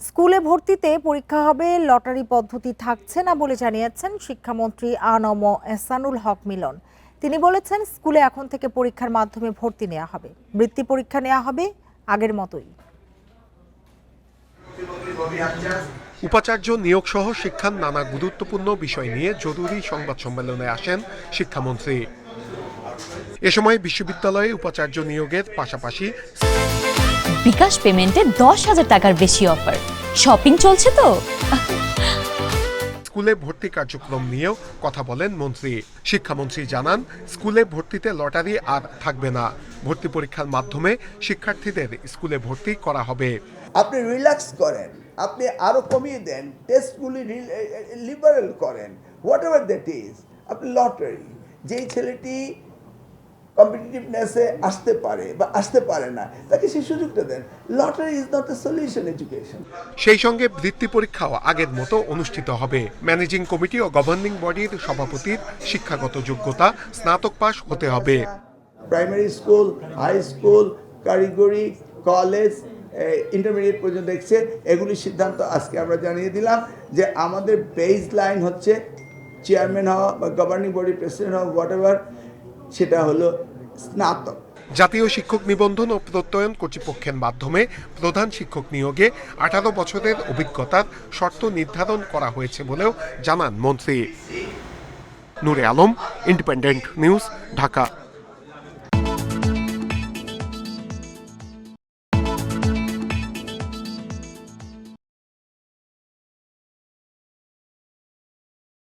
স্কুলে ভর্তিতে পরীক্ষা হবে, লটারি পদ্ধতি থাকছে না বলে জানিয়েছেন শিক্ষামন্ত্রী আ.ন.ম এহসানুল হক মিলন। তিনি বলেছেন, স্কুলে এখন থেকে পরীক্ষার মাধ্যমে ভর্তি নেওয়া হবে, বৃত্তি পরীক্ষা নেওয়া হবে আগের মতোই। উপাচার্য নিয়োগ সহ শিক্ষার নানা গুরুত্বপূর্ণ বিষয় নিয়ে জরুরি সংবাদ সম্মেলনে আসেন শিক্ষামন্ত্রী। এ সময় বিশ্ববিদ্যালয়ে উপাচার্য নিয়োগের পাশাপাশি বিকাশ পেমেন্টে 10,000 টাকার বেশি অফার, শপিং চলছে তো। স্কুলে ভর্তি কার্যক্রম নিয়েও কথা বলেন মন্ত্রী। শিক্ষামন্ত্রী জানান, স্কুলে ভর্তিতে লটারি আর থাকবে না, ভর্তি পরীক্ষার মাধ্যমে শিক্ষার্থীদের স্কুলে ভর্তি করা হবে। আপনি রিল্যাক্স করেন, আপনি আরো কমিয়ে দেন, টেস্টগুলি লিবারেল করেন, হোয়াট এভার দ্যাট ইজ। আপনি লটারি, যেই ছেলেটি কম্পিটিটিভনেসে আসতে পারে বা আসতে পারে না, তাকে সেই সুযোগটা দেন। Lottery is not the solution education. সেই সঙ্গে বৃত্তি পরীক্ষাও আগের মতো অনুষ্ঠিত হবে। ম্যানেজিং কমিটি ও গভর্নিং বডির সভাপতির শিক্ষাগত যোগ্যতা স্নাতক পাস হতে হবে। প্রাইমারি স্কুল, হাই স্কুল, কারিগরি, কলেজ, ইন্টারমিডিয়েট পর্যন্ত দেখছে। এগুলির সিদ্ধান্ত আজকে আমরা জানিয়ে দিলাম যে আমাদের বেস লাইন হচ্ছে চেয়ারম্যান হওয়া বা গভর্নিং বডি প্রেসিডেন্ট হওয়া, হোয়াট এভার, সেটা হলো স্নাতক। জাতীয় শিক্ষক নিবন্ধন ও প্রত্যয়ন কর্তৃপক্ষের মাধ্যমে প্রধান শিক্ষক নিয়োগে 18 বছরের অভিজ্ঞতার শর্ত নির্ধারণ করা হয়েছে বলেও জানান মন্ত্রী। নূরে আলম, ইন্ডিপেন্ডেন্ট নিউজ, ঢাকা।